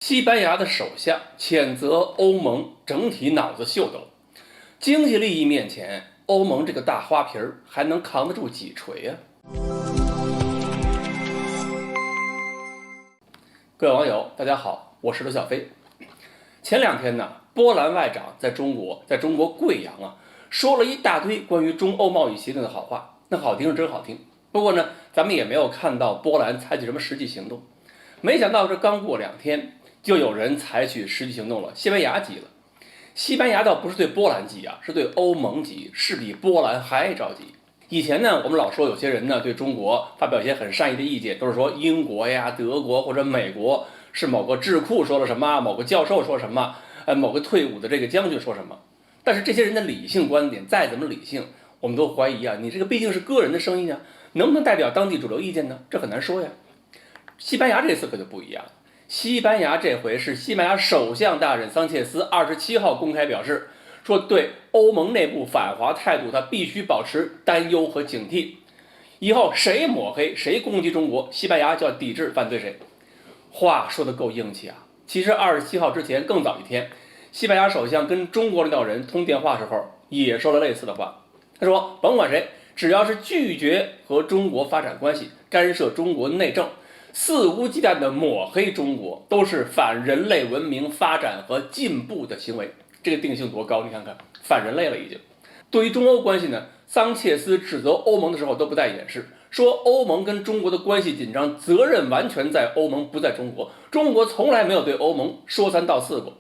西班牙的首相谴责欧盟整体脑子秀逗，经济利益面前，欧盟这个大花瓶还能扛得住几锤啊？各位网友，大家好，我是刘小飞。前两天呢，波兰外长在中国贵阳说了一大堆关于中欧贸易协定的好话，那好听是真好听。不过呢，咱们也没有看到波兰采取什么实际行动。没想到这刚过2天，就有人采取实际行动了，西班牙急了。西班牙倒不是对波兰急是对欧盟急，是比波兰还着急。以前呢，我们老说有些人呢对中国发表一些很善意的意见，都是说英国呀、德国或者美国是某个智库说了什么，某个教授说什么，某个退伍的这个将军说什么。但是这些人的理性观点再怎么理性，我们都怀疑你这个毕竟是个人的声音能不能代表当地主流意见呢？这很难说呀。西班牙这次可就不一样了。西班牙这回是西班牙首相大人桑切斯27号公开表示，说对欧盟内部反华态度他必须保持担忧和警惕，以后谁抹黑谁攻击中国，西班牙就要抵制反对谁。话说得够硬气其实27号之前更早一天，西班牙首相跟中国领导人通电话时候也说了类似的话。他说甭管谁，只要是拒绝和中国发展关系，干涉中国内政，肆无忌惮地抹黑中国，都是反人类文明发展和进步的行为。这个定性多高，你看看，反人类了已经。对于中欧关系呢，桑切斯指责欧盟的时候都不带掩饰，说欧盟跟中国的关系紧张，责任完全在欧盟，不在中国。中国从来没有对欧盟说三道四过，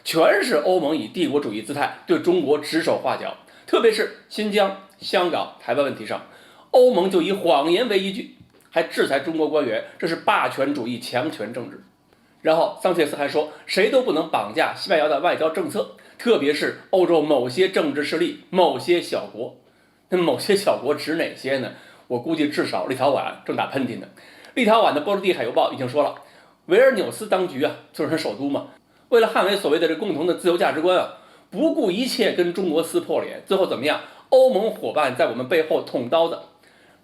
全是欧盟以帝国主义姿态对中国指手画脚。特别是新疆、香港、台湾问题上，欧盟就以谎言为依据，还制裁中国官员，这是霸权主义强权政治。然后桑切斯还说，谁都不能绑架西班牙的外交政策，特别是欧洲某些政治势力、某些小国。那某些小国指哪些呢？我估计至少立陶宛正打喷嚏呢。立陶宛的波罗的海邮报已经说了，维尔纽斯当局就是他首都嘛，为了捍卫所谓的这共同的自由价值观不顾一切跟中国撕破脸，最后怎么样？欧盟伙伴在我们背后捅刀子。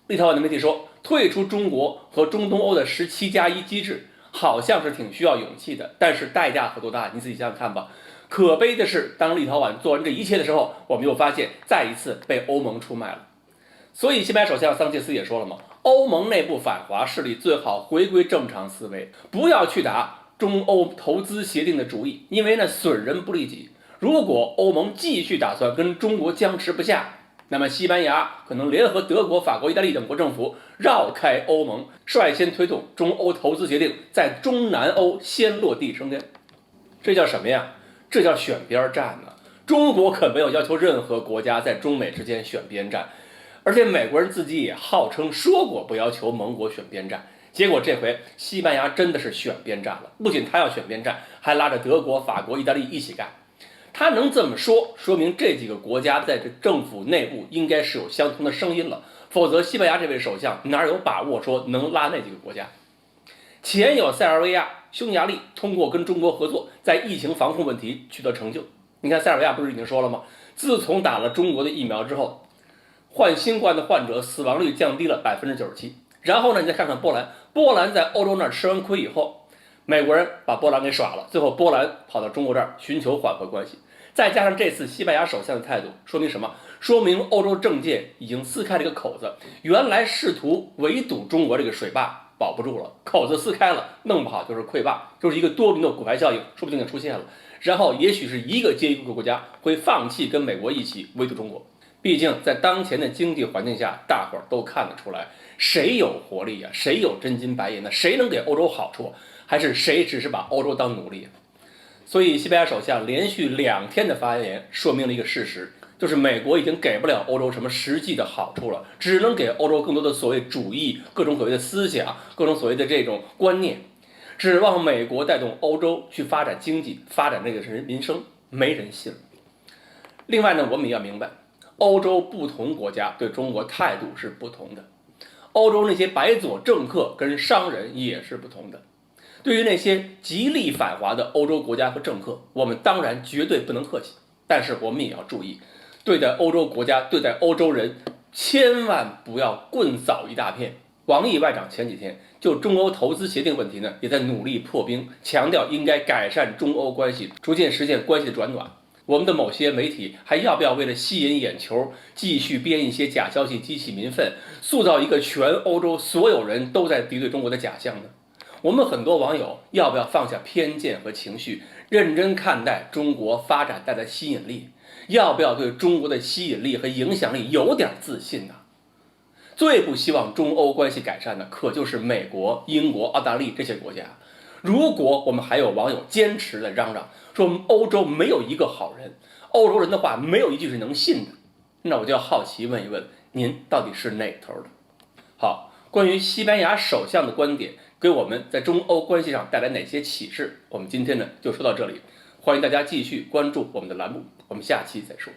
立陶宛的媒体说，退出中国和中东欧的17+1机制好像是挺需要勇气的，但是代价可多大，你自己想想看吧。可悲的是，当立陶宛做完这一切的时候，我们又发现再一次被欧盟出卖了。所以西班牙首相桑切斯也说了嘛，欧盟内部反华势力最好回归正常思维，不要去打中欧投资协定的主意，因为呢损人不利己。如果欧盟继续打算跟中国僵持不下，那么西班牙可能联合德国、法国、意大利等国政府绕开欧盟，率先推动中欧投资协定在中南欧先落地生根。这叫什么呀？这叫选边站中国可没有要求任何国家在中美之间选边站，而且美国人自己也号称说过不要求盟国选边站。结果这回西班牙真的是选边站了，不仅他要选边站，还拉着德国、法国、意大利一起干。他能这么说，说明这几个国家在这政府内部应该是有相同的声音了，否则西班牙这位首相哪有把握说能拉那几个国家？前有塞尔维亚、匈牙利通过跟中国合作，在疫情防控问题取得成就。你看塞尔维亚不是已经说了吗？自从打了中国的疫苗之后，患新冠的患者死亡率降低了97%。然后呢，你再看看波兰，波兰在欧洲那儿吃完亏以后，美国人把波兰给耍了，最后波兰跑到中国这儿寻求缓和关系。再加上这次西班牙首相的态度，说明什么？说明欧洲政界已经撕开了一个口子，原来试图围堵中国这个水坝保不住了，口子撕开了，弄不好就是溃坝，就是一个多米诺骨牌效应，说不定就出现了。然后也许是一个接一个国家会放弃跟美国一起围堵中国。毕竟在当前的经济环境下，大伙儿都看得出来，谁有活力谁有真金白银谁能给欧洲好处？还是谁只是把欧洲当奴隶所以西班牙首相连续2天的发言说明了一个事实，就是美国已经给不了欧洲什么实际的好处了，只能给欧洲更多的所谓主义，各种所谓的思想，各种所谓的这种观念，指望美国带动欧洲去发展经济，发展这个民生，没人信了。另外呢，我们也要明白，欧洲不同国家对中国态度是不同的，欧洲那些白左政客跟商人也是不同的。对于那些极力反华的欧洲国家和政客，我们当然绝对不能客气，但是我们也要注意，对待欧洲国家，对待欧洲人，千万不要棍扫一大片。王毅外长前几天就中欧投资协定问题呢，也在努力破冰，强调应该改善中欧关系，逐渐实现关系的转暖。我们的某些媒体还要不要为了吸引眼球，继续编一些假消息激起民愤，塑造一个全欧洲所有人都在敌对中国的假象呢？我们很多网友要不要放下偏见和情绪，认真看待中国发展带来的吸引力？要不要对中国的吸引力和影响力有点自信呢？最不希望中欧关系改善的，可就是美国、英国、澳大利亚这些国家。如果我们还有网友坚持的嚷嚷说欧洲没有一个好人，欧洲人的话没有一句是能信的，那我就要好奇问一问，您到底是哪头的？好，关于西班牙首相的观点给我们在中欧关系上带来哪些启示，我们今天呢就说到这里，欢迎大家继续关注我们的栏目，我们下期再说。